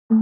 Good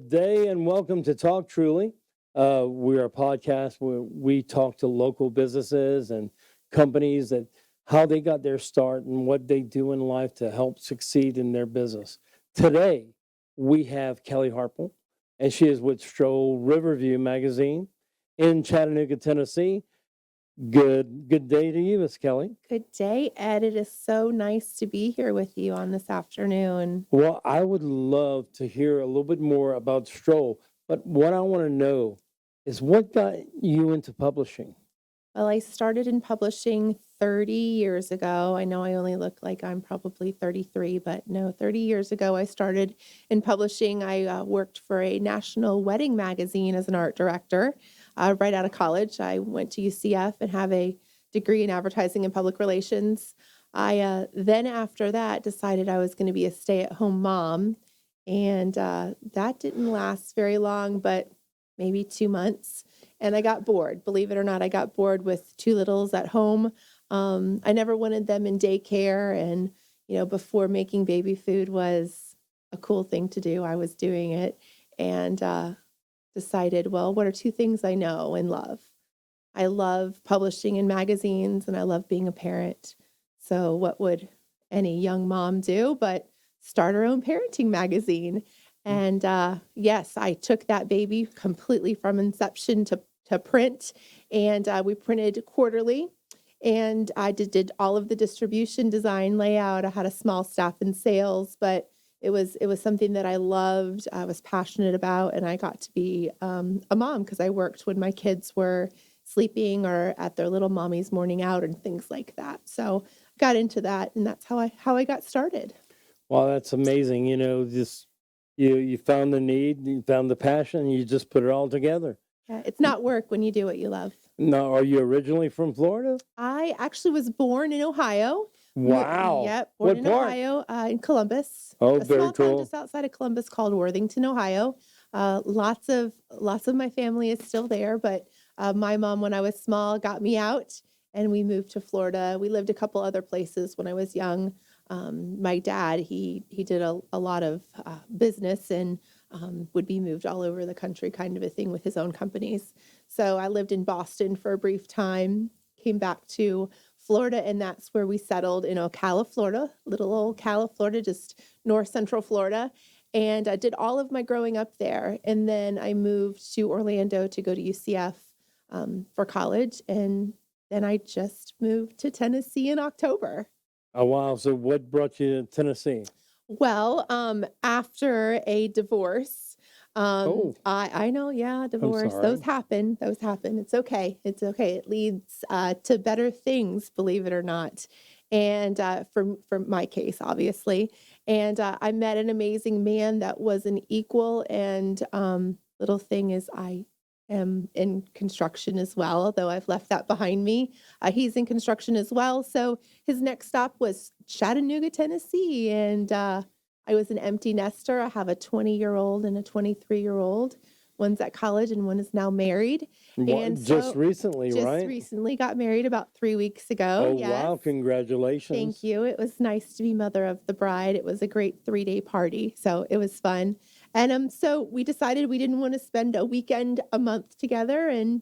day and welcome to Talk Truly. We're a podcast where we talk to local businesses and companies that how they got their start and what they do in life to help succeed in their business. Today, we have Kelly Harple, and she is with Stroll Riverview magazine in Chattanooga, Tennessee. Good day to you, Miss Kelly. Good day, Ed. It is so nice to be here with you on this afternoon. Well, I would love to hear a little bit more about Stroll, but what I want to know is what got you into publishing? Well, I started in publishing 30 years ago. I know I only look like I'm probably 33, but no, 30 years ago I started in publishing. I worked for a national wedding magazine as an art director right out of college. I went to UCF and have a degree in advertising and public relations. I then after that decided I was going to be a stay-at-home mom, and that didn't last very long, but maybe 2 months. And I got bored. Believe it or not, I got bored with two littles at home. I never wanted them in daycare. And, before making baby food was a cool thing to do, I was doing it and decided, well, what are two things I know and love? I love publishing in magazines and I love being a parent. So what would any young mom do but start her own parenting magazine? And yes, I took that baby completely from inception to print, and we printed quarterly, and I did all of the distribution, design, layout. I had a small staff in sales, but it was something that I loved, I was passionate about, and I got to be a mom because I worked when my kids were sleeping or at their little mommy's morning out and things like that. So I got into that, and that's how I got started. Well, that's amazing. Just you found the need, you found the passion, and you just put it all together. Yeah, it's not work when you do what you love. Now, are you originally from Florida? I actually was born in Ohio. Wow. Yep, born What in part? Ohio, in Columbus. Oh, A very small town cool. just outside of Columbus called Worthington, Ohio. Lots of my family is still there, but my mom, when I was small, got me out, and we moved to Florida. We lived a couple other places when I was young. My dad, he did a lot of business and would be moved all over the country, kind of a thing, with his own companies. So I lived in Boston for a brief time, came back to Florida, and that's where we settled in Ocala, Florida, little old Ocala, Florida, just north central Florida. And I did all of my growing up there. And then I moved to Orlando to go to UCF for college. And then I just moved to Tennessee in October. Oh, wow. So what brought you to Tennessee? Well, after a divorce, Oh, I know, yeah, divorce, sorry. those happen. It's okay. It's okay. It leads to better things, believe it or not. And for my case, obviously. And I met an amazing man that was an equal. And little thing is, I am in construction as well, although I've left that behind me. He's in construction as well. So his next stop was Chattanooga, Tennessee. And I was an empty nester. I have a 20-year-old and a 23-year-old. One's at college and one is now married. And Just recently, just right? recently got married about 3 weeks ago. Oh, Yes. wow. Congratulations. Thank you. It was nice to be mother of the bride. It was a great 3-day party. So it was fun. And so we decided we didn't want to spend a weekend a month together, and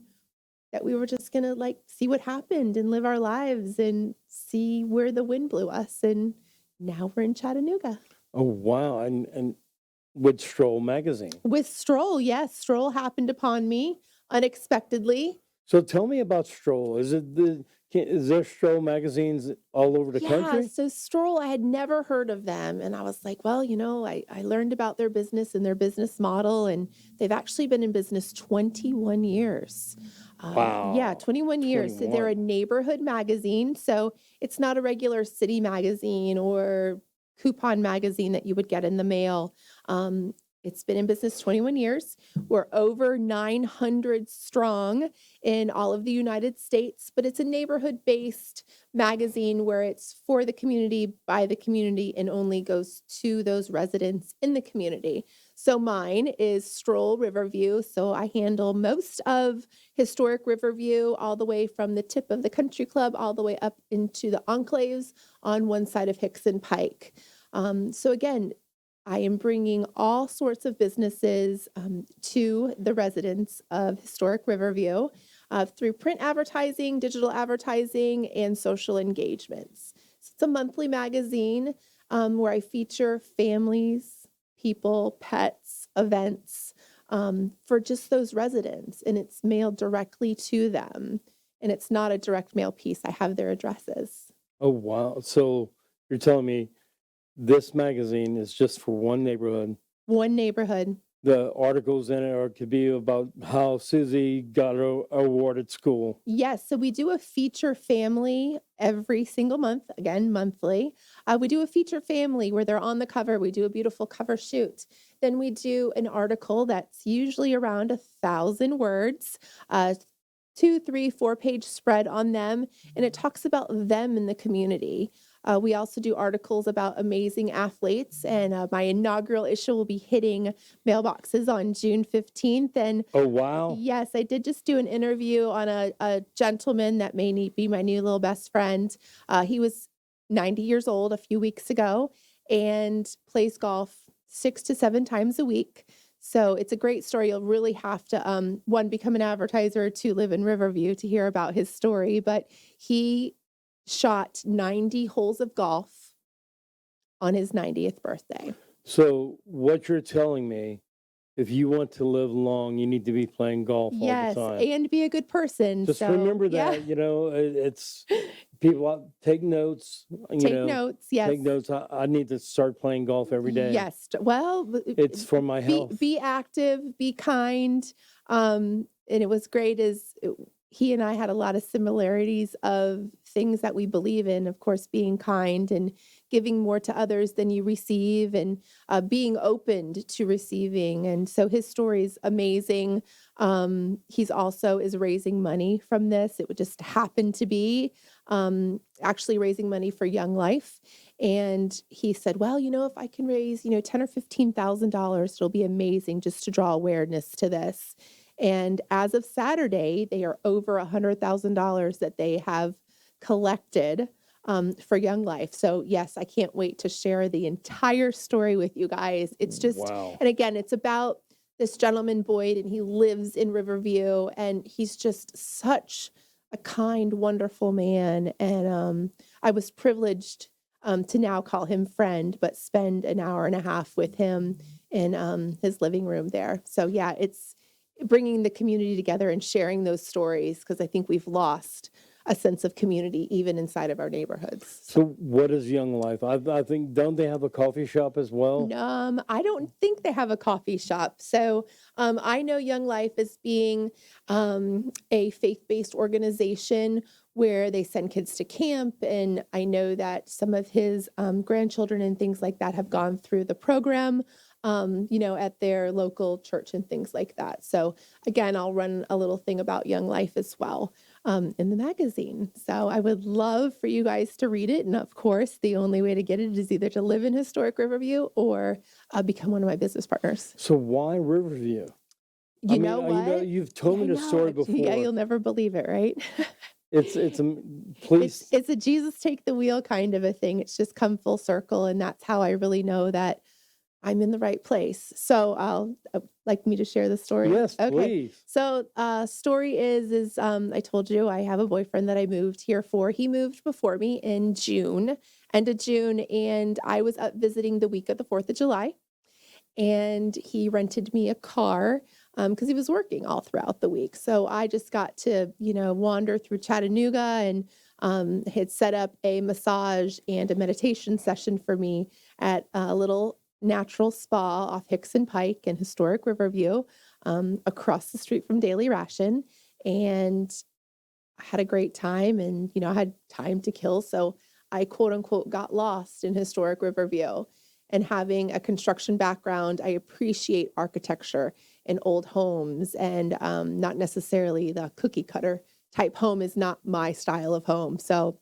that we were just going to see what happened and live our lives and see where the wind blew us. And now we're in Chattanooga. Oh, wow. And with Stroll magazine. With Stroll, yes. Stroll happened upon me unexpectedly. So tell me about Stroll. Is there Stroll magazines all over the country? Yeah, so Stroll, I had never heard of them. And I was like, well, I learned about their business and their business model, and they've actually been in business 21 years. Wow. Yeah, 21 years. So they're a 21. neighborhood magazine. So it's not a regular city magazine or coupon magazine that you would get in the mail. It's been in business 21 years. We're over 900 strong in all of the United States, but it's a neighborhood-based magazine where it's for the community, by the community, and only goes to those residents in the community. So mine is Stroll Riverview. So I handle most of historic Riverview, all the way from the tip of the country club, all the way up into the enclaves on one side of Hickson Pike. So again, I am bringing all sorts of businesses to the residents of historic Riverview through print advertising, digital advertising, and social engagements. So it's a monthly magazine where I feature families, people, pets, events for just those residents, and it's mailed directly to them. And it's not a direct mail piece. I have their addresses. Oh, wow. So you're telling me this magazine is just for one neighborhood. One neighborhood. The articles in it are could be about how Susie got her award at school. Yes, so we do a feature family every single month, again, monthly. We do a feature family where they're on the cover. We do a beautiful cover shoot. Then we do an article that's usually around 1,000 words, 2, 3, 4-page spread on them, and it talks about them in the community. We also do articles about amazing athletes, and my inaugural issue will be hitting mailboxes on June 15th. And Oh, wow. yes, I did just do an interview on a gentleman that may be my new little best friend. He was 90 years old a few weeks ago and plays golf 6 to 7 times a week. So it's a great story. You'll really have to, one, become an advertiser, two, live in Riverview to hear about his story. But he shot 90 holes of golf on his 90th birthday. So what you're telling me, if you want to live long, you need to be playing golf Yes, all the time. and be a good person. Just So, remember yeah, that, it's people take notes, take notes. Yes. take notes. I need to start playing golf every day. Yes. Well, It's for my health. be active, be kind. And it was great he and I had a lot of similarities of things that we believe in, of course, being kind and giving more to others than you receive, and being opened to receiving. And so his story is amazing. He's also is raising money from this. It would just happen to be actually raising money for Young Life. And he said, well, if I can raise, $10,000 or $15,000, it'll be amazing just to draw awareness to this. And as of Saturday, they are over $100,000 that they have collected for Young Life. So yes, I can't wait to share the entire story with you guys. It's just, Wow. and again, it's about this gentleman, Boyd, and he lives in Riverview, and he's just such a kind, wonderful man. And I was privileged to now call him friend, but spend an hour and a half with him in his living room there. So yeah, it's bringing the community together and sharing those stories, because I think we've lost a sense of community even inside of our neighborhoods. So what is Young Life? I think, don't they have a coffee shop as well? I don't think they have a coffee shop. So I know Young Life as being a faith-based organization where they send kids to camp. And I know that some of his grandchildren and things like that have gone through the program, at their local church and things like that. So again, I'll run a little thing about Young Life as well in the magazine. So I would love for you guys to read it. And of course, the only way to get it is either to live in historic Riverview or become one of my business partners. So why Riverview? You know what? You've told me the story before. Yeah, you'll never believe it, right? Please. It's a Jesus take the wheel kind of a thing. It's just come full circle. And that's how I really know that I'm in the right place. So I'll like me to share the story. Yes, okay. please. So story is I told you I have a boyfriend that I moved here for. He moved before me in June, end of June, and I was up visiting the week of the 4th of July. And he rented me a car because he was working all throughout the week. So I just got to, wander through Chattanooga, and had set up a massage and a meditation session for me at a little natural spa off Hickson Pike in historic Riverview, across the street from Daily Ration. And I had a great time, and, I had time to kill. So I quote unquote got lost in historic Riverview. and having a construction background, I appreciate architecture and old homes, and not necessarily the cookie cutter type home is not my style of home. So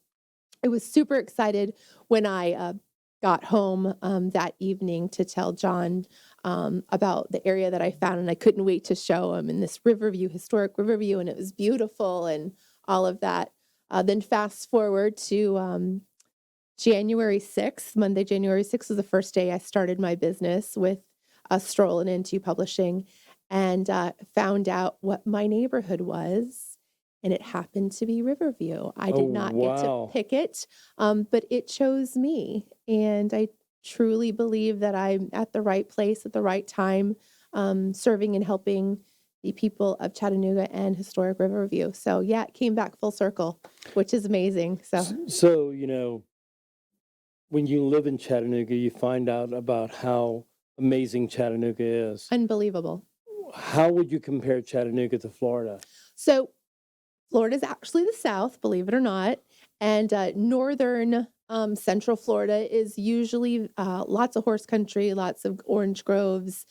I was super excited when I got home that evening to tell John about the area that I found, and I couldn't wait to show him in this Riverview, historic Riverview, and it was beautiful and all of that. Then fast forward to January 6th, Monday, January 6th was the first day I started my business with Stroll and Into Publishing, and found out what my neighborhood was. And it happened to be Riverview. I Oh, did not get to wow. pick it, but it chose me. And I truly believe that I'm at the right place at the right time, serving and helping the people of Chattanooga and historic Riverview. So yeah, it came back full circle, which is amazing. So So, when you live in Chattanooga, you find out about how amazing Chattanooga is. unbelievable. How would you compare Chattanooga to Florida? So Florida is actually the South, believe it or not, and northern Central Florida is usually lots of horse country, lots of orange groves,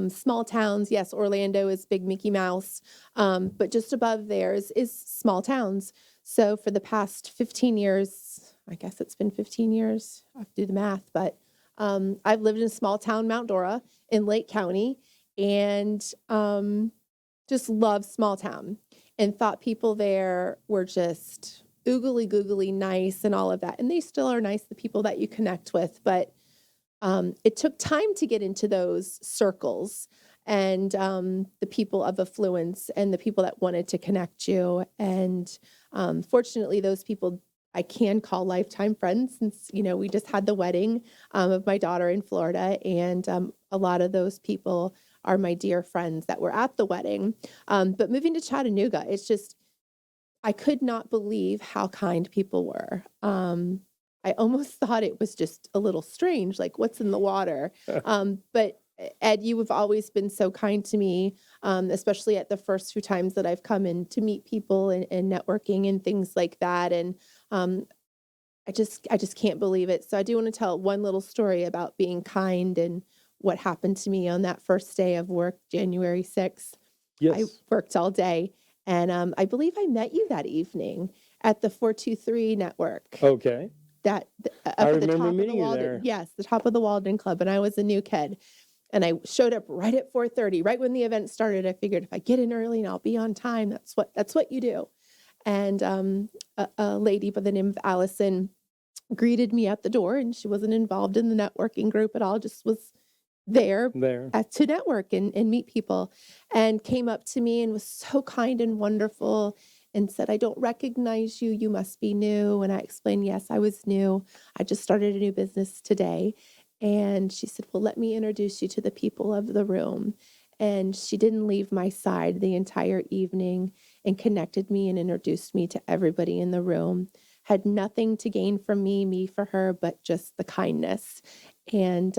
small towns. Yes, Orlando is big Mickey Mouse, but just above theirs is small towns. So for the past 15 years, I guess it's been 15 years. I have to do the math, but I've lived in a small town, Mount Dora, in Lake County, and just love small town and thought people there were just oogly googly nice and all of that. And they still are nice, the people that you connect with. But it took time to get into those circles and the people of affluence and the people that wanted to connect you. And fortunately, those people I can call lifetime friends since, we just had the wedding of my daughter in Florida. And a lot of those people are my dear friends that were at the wedding. But moving to Chattanooga, it's just, I could not believe how kind people were. I almost thought it was just a little strange, like what's in the water. But Ed, you have always been so kind to me, especially at the first few times that I've come in to meet people and networking and things like that. And I just can't believe it. So I do want to tell one little story about being kind and what happened to me on that first day of work, January 6th. I Yes. worked all day, and I believe I met you that evening at the 423 network. Okay. That up I at the remember top of the meeting you Walden, there. yes, the top of the Walden Club, and I was a new kid. And I showed up right at 4:30, right when the event started. I figured if I get in early and I'll be on time, that's what you do. And a lady by the name of Allison greeted me at the door, and she wasn't involved in the networking group at all, just was there There. to network and meet people, and came up to me and was so kind and wonderful and said, "I don't recognize you. You must be new." And I explained, yes, I was new. I just started a new business today. And she said, "Well, let me introduce you to the people of the room." And she didn't leave my side the entire evening and connected me and introduced me to everybody in the room. Had nothing to gain from me for her, but just the kindness. And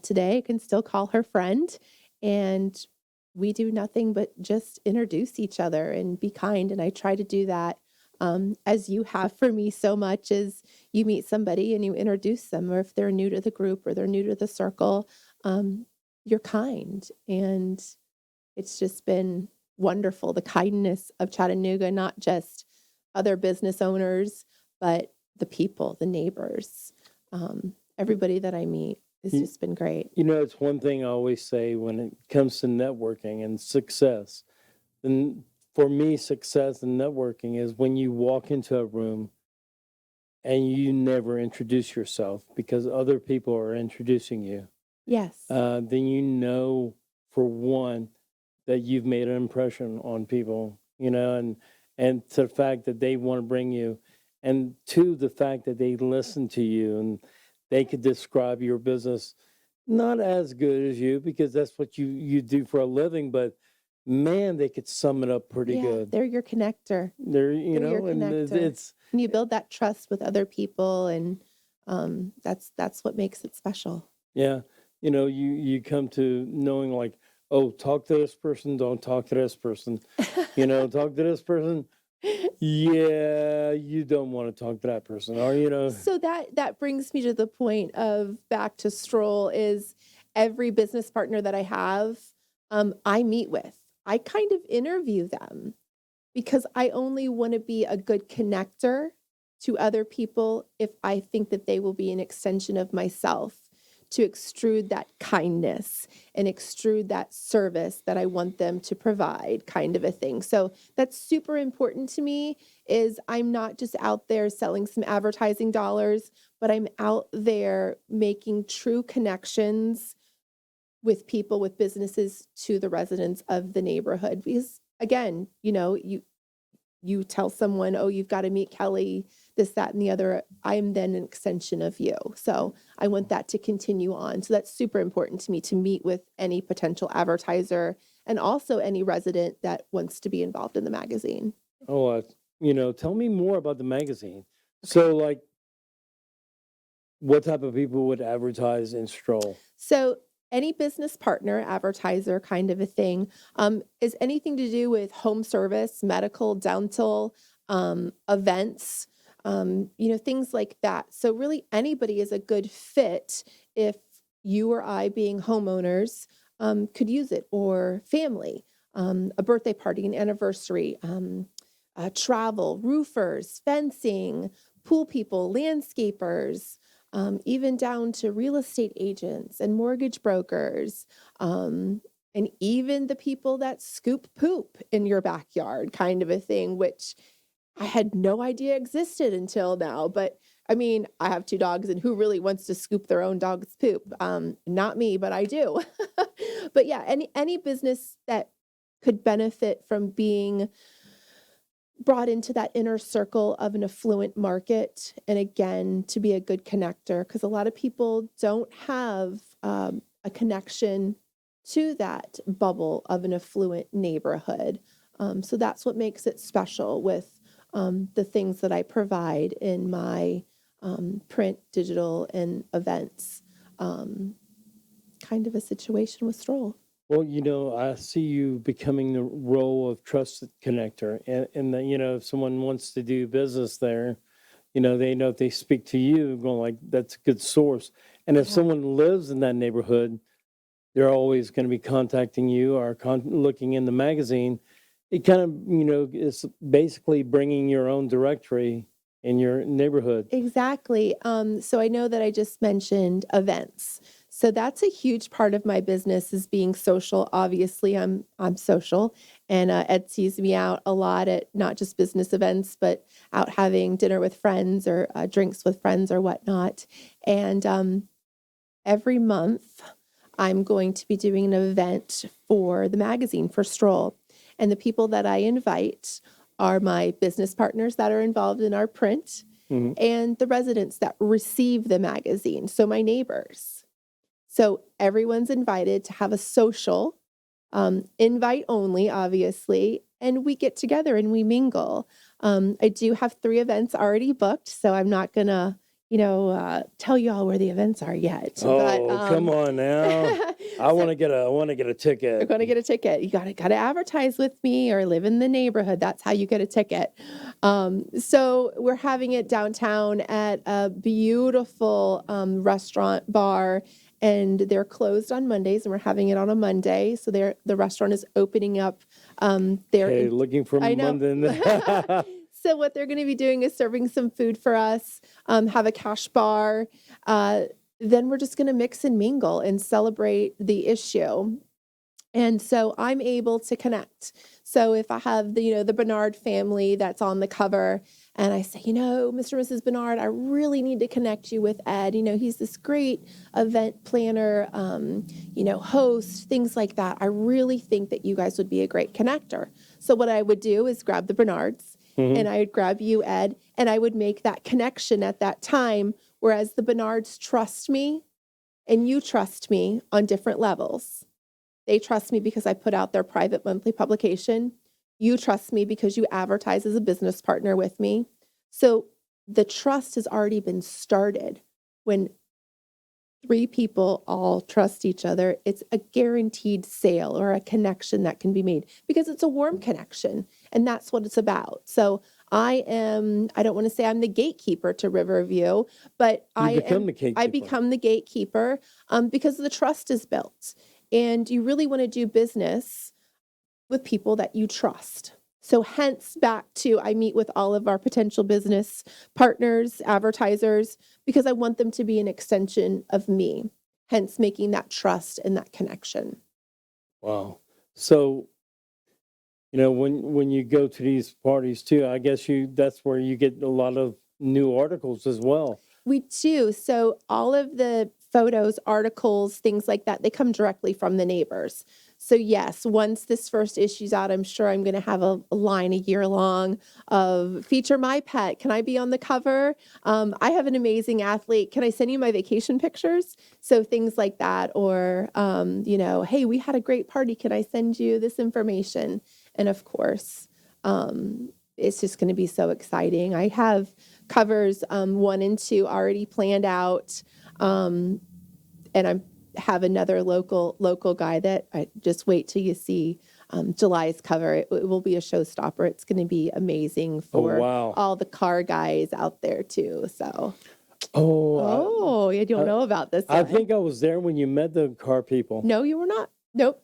today I can still call her friend, and we do nothing but just introduce each other and be kind. And I try to do that as you have for me so much as you meet somebody and you introduce them, or if they're new to the group or they're new to the circle, you're kind. And it's just been wonderful. The kindness of Chattanooga, not just other business owners, but the people, the neighbors, everybody that I meet. It's You, just been great. it's one thing I always say when it comes to networking and success. And for me, success and networking is when you walk into a room and you never introduce yourself because other people are introducing you. Yes. Then for one that you've made an impression on people, and to the fact that they want to bring you, and two, the fact that they listen to you and they could describe your business not as good as you because that's what you do for a living, but man, they could sum it up pretty Yeah, good. they're your connector. They're, They're your and connector. it's And you build that trust with other people, and that's what makes it special. yeah, you come to knowing like, oh, talk to this person, don't talk to this person, talk to this person, Yeah, you don't want to talk to that person, or So that brings me to the point of back to Stroll is every business partner that I have, I meet with. I kind of interview them because I only want to be a good connector to other people if I think that they will be an extension of myself to extrude that kindness and extrude that service that I want them to provide, kind of a thing. So that's super important to me is I'm not just out there selling some advertising dollars, but I'm out there making true connections with people, with businesses to the residents of the neighborhood. Because again, you tell someone, oh, you've got to meet Kelly, this, that, and the other. I'm then an extension of you. So I want that to continue on. So that's super important to me to meet with any potential advertiser and also any resident that wants to be involved in the magazine. oh, tell me more about the magazine. So, like, what type of people would advertise in Stroll? So any business partner, advertiser kind of a thing, is anything to do with home service, medical, dental, events, things like that. So really anybody is a good fit if you or I being homeowners could use it, or family, a birthday party, an anniversary, travel, roofers, fencing, pool people, landscapers, even down to real estate agents and mortgage brokers, and even the people that scoop poop in your backyard, kind of a thing, which I had no idea existed until now. But I mean, I have two dogs, and who really wants to scoop their own dog's poop? Not me, but I do. But yeah, any business that could benefit from being brought into that inner circle of an affluent market. And again, to be a good connector, because a lot of people don't have a connection to that bubble of an affluent neighborhood. So that's what makes it special with the things that I provide in my print, digital, and events. Kind of a situation with Stroll. Well, I see you becoming the role of trusted connector, and that, if someone wants to do business there, they know if they speak to you, going like, that's a good source. And if Yeah. someone lives in that neighborhood, they're always going to be contacting you or looking in the magazine. It kind of, is basically bringing your own directory in your neighborhood. Exactly. So I know that I just mentioned events. So that's a huge part of my business is being social. Obviously, I'm social, and Ed sees me out a lot at not just business events, but out having dinner with friends or drinks with friends or whatnot. And every month, I'm going to be doing an event for the magazine for Stroll, and the people that I invite are my business partners that are involved in our print Mhm. and the residents that receive the magazine. So my neighbors. So everyone's invited to have a social, invite only, obviously, and we get together and we mingle. I do have 3 events already booked, so I'm not gonna, tell you all where the events are yet. But Oh, come on now. I want to get a you're ticket. going to get a ticket. You gotta advertise with me or live in the neighborhood. That's how you get a ticket. So we're having it downtown at a beautiful restaurant bar, and they're closed on Mondays, and we're having it on a Monday. So the restaurant is opening up. Okay, looking for I know. Monday. So what they're going to be doing is serving some food for us, have a cash bar. Then we're just going to mix and mingle and celebrate the issue. And so I'm able to connect. So if I have the Bernard family that's on the cover, and I say, Mr. and Mrs. Bernard, I really need to connect you with Ed. He's this great event planner, host, things like that. I really think that you guys would be a great connector. So what I would do is grab the Bernards, and I would grab you, Ed, and I would make that connection at that time. Whereas the Bernards trust me and you trust me on different levels. They trust me because I put out their private monthly publication. You trust me because you advertise as a business partner with me. So the trust has already been started. When 3 people all trust each other, it's a guaranteed sale or a connection that can be made because it's a warm connection. And that's what it's about. So I don't want to say I'm the gatekeeper to Riverview, but I gatekeeper. become the gatekeeper because the trust is built. And you really want to do business with people that you trust. So hence back to I meet with all of our potential business partners, advertisers, because I want them to be an extension of me, hence making that trust and that connection. Wow. So, when you go to these parties too, I guess that's where you get a lot of new articles as well. We do. So all of the photos, articles, things like that, they come directly from the neighbors. So yes, once this first issue's out, I'm sure I'm going to have a line a year long of feature my pet. Can I be on the cover? I have an amazing athlete. Can I send you my vacation pictures? So things like that, or, hey, we had a great party. Can I send you this information? And of course, it's just going to be so exciting. I have covers 1 and 2 already planned out, and I have another local guy that I just wait till you see July's cover. It will be a showstopper. It's going to be amazing for wow. all the car guys out there too. So, you don't I- know about this I one. think I was there when you met the car people. No, you were not. Nope.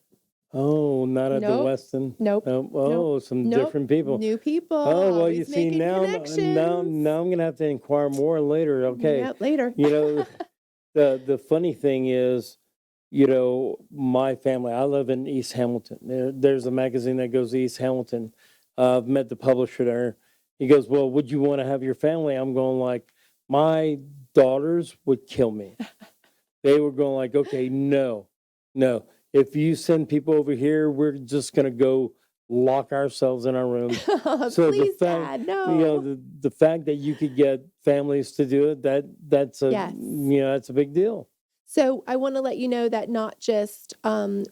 Oh, not at the Nope. Weston. Nope. Oh, some Nope. different people. New people. Oh, well, you Always see making now, connections. now I'm gonna have to inquire more later. Okay, Yeah, later. the funny thing is, my family. I live in East Hamilton. There's a magazine that goes to East Hamilton. I've met the publisher there. He goes, "Well, would you want to have your family?" I'm going like, my daughters would kill me. They were going like, "Okay, no. If you send people over here, we're just gonna go lock ourselves in our room." So Please, Dad, no. the fact that you could get families to do it, that's Yes. that's a big deal. So I want to let you know that not just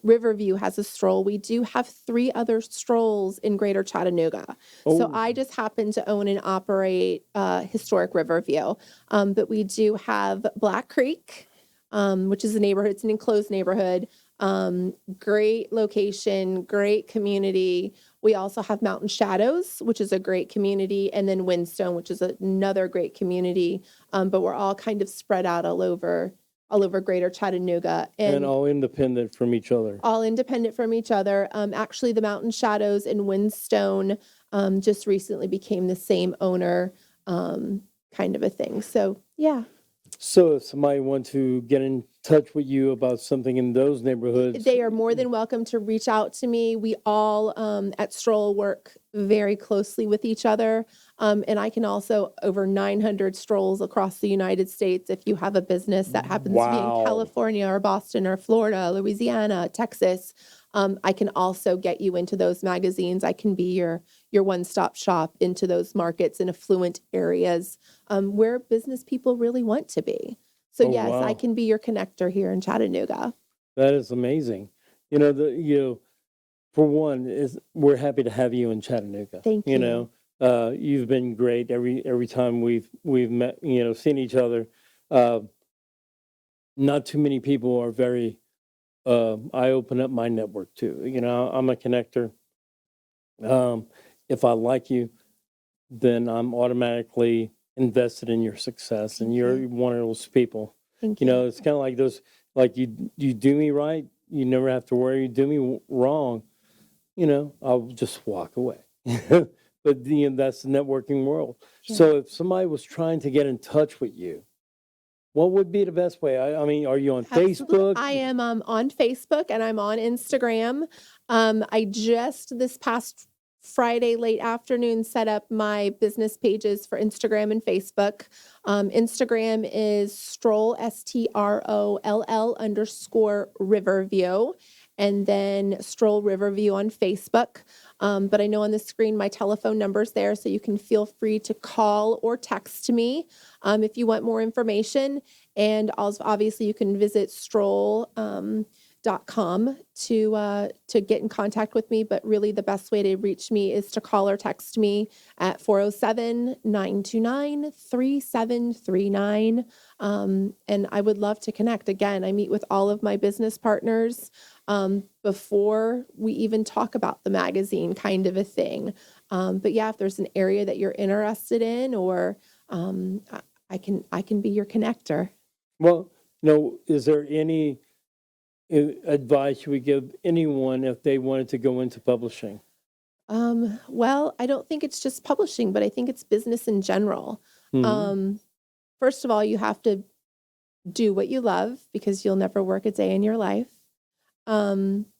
Riverview has a stroll. We do have 3 other strolls in Greater Chattanooga. So Oh. I just happen to own and operate historic Riverview. But we do have Black Creek, which is a neighborhood. It's an enclosed neighborhood. Great location, great community. We also have Mountain Shadows, which is a great community, and then Windstone, which is another great community. But we're all kind of spread out all over Greater Chattanooga, And all independent from each other. all independent from each other. Actually, the Mountain Shadows and Windstone just recently became the same owner, kind of a thing. So yeah. So if somebody wants to get in touch with you about something in those neighborhoods, They are more than welcome to reach out to me. We all at Stroll work very closely with each other. And I can also over 900 strolls across the United States. If you have a business that happens to be Wow. in California or Boston or Florida, Louisiana, Texas, I can also get you into those magazines. I can be your one-stop shop into those markets in affluent areas where business people really want to be. So Oh, yes, I wow. can be your connector here in Chattanooga. that is amazing. For one, is we're happy to have you in Chattanooga. Thank you. You've been great every time we've met, seen each other. Uh, not too many people are very. I open up my network too. I'm a connector. If I like you, then I'm automatically invested in your success, and Thank you're you. one of those people. Thank you. It's kind of like those, like you do me right, you never have to worry. You do me wrong, I'll just walk away. But that's the networking world. Yeah. So if somebody was trying to get in touch with you, what would be the best way? I mean, are you on Absolutely. Facebook? I am on Facebook and I'm on Instagram. I just this past Friday late afternoon set up my business pages for Instagram and Facebook. Instagram is Stroll STROLL_Riverview, and then Stroll Riverview on Facebook. But I know on the screen my telephone number's there, so you can feel free to call or text me if you want more information. And also, obviously, you can visit stroll.com to get in contact with me. But really, the best way to reach me is to call or text me at 407-929-3739. And I would love to connect. Again, I meet with all of my business partners before we even talk about the magazine, kind of a thing. But yeah, if there's an area that you're interested in, or I can be your connector. Well, is there any advice you would give anyone if they wanted to go into publishing? Well, I don't think it's just publishing, but I think it's business in general. Mhm. First of all, you have to do what you love, because you'll never work a day in your life.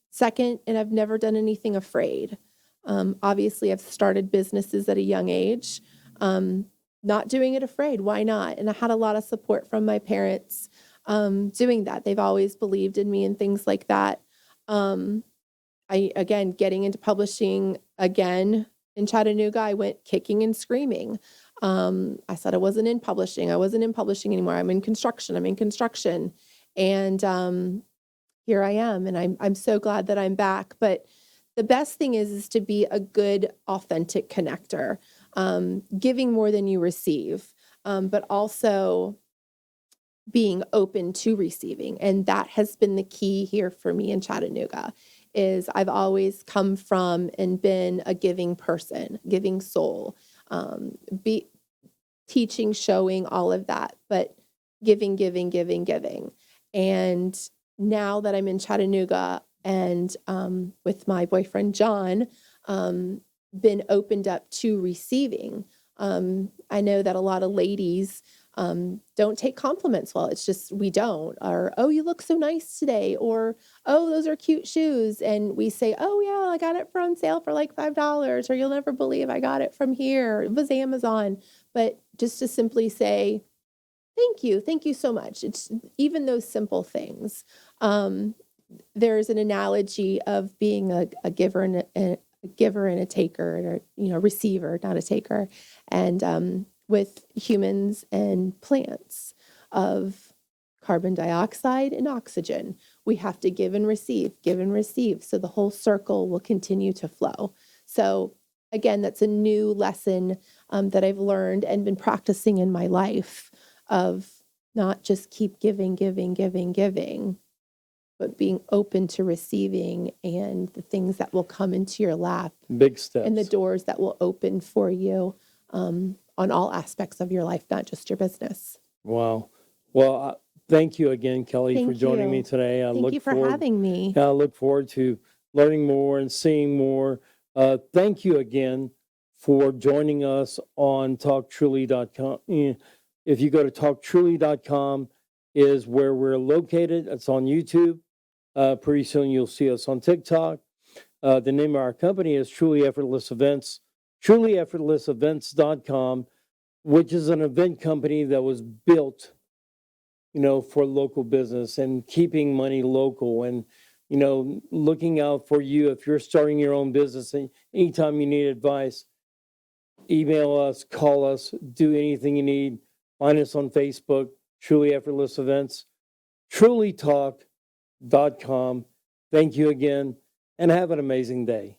Second, and I've never done anything afraid. Obviously, I've started businesses at a young age. Not doing it afraid. Why not? And I had a lot of support from my parents doing that. They've always believed in me and things like that. Um, again, getting into publishing again in Chattanooga, I went kicking and screaming. I said I wasn't in publishing. I wasn't in publishing anymore. I'm in construction. I'm in construction. And here I am, and I'm so glad that I'm back. But the best thing is to be a good, authentic connector, giving more than you receive, but also being open to receiving. And that has been the key here for me in Chattanooga. Is I've always come from and been a giving person, giving soul, be teaching, showing, all of that, but giving, giving, giving, giving. And now that I'm in Chattanooga and with my boyfriend John, been opened up to receiving. I know that a lot of ladies don't take compliments well. It's just, we don't. Or, oh, you look so nice today. Or, oh, those are cute shoes. And we say, oh, yeah, I got it for on sale for like $5. Or, you'll never believe I got it from here. It was Amazon. But just to simply say, thank you so much. It's even those simple things. There's an analogy of being a giver and a giver and a taker, or receiver, not a taker, and with humans and plants, of carbon dioxide and oxygen. We have to give and receive, so the whole circle will continue to flow. So again, that's a new lesson that I've learned and been practicing in my life, of not just keep giving, but being open to receiving, and the things that will come into your lap, Big steps. and the doors that will open for you on all aspects of your life, not just your business. Wow. Well, thank you again, Kelly, for Thank joining me you. today. Thank you for having me. I look forward to learning more and seeing more. Thank you again for joining us on TalkTruly.com. If you go to TalkTruly.com, is where we're located. It's on YouTube. Pretty soon you'll see us on TikTok. The name of our company is Truly Effortless Events, trulyeffortlessevents.com, which is an event company that was built, for local business and keeping money local, and, looking out for you. If you're starting your own business, and anytime you need advice, email us, call us, do anything you need. Find us on Facebook, Truly Effortless Events, trulytalk.com. Thank you again, and have an amazing day.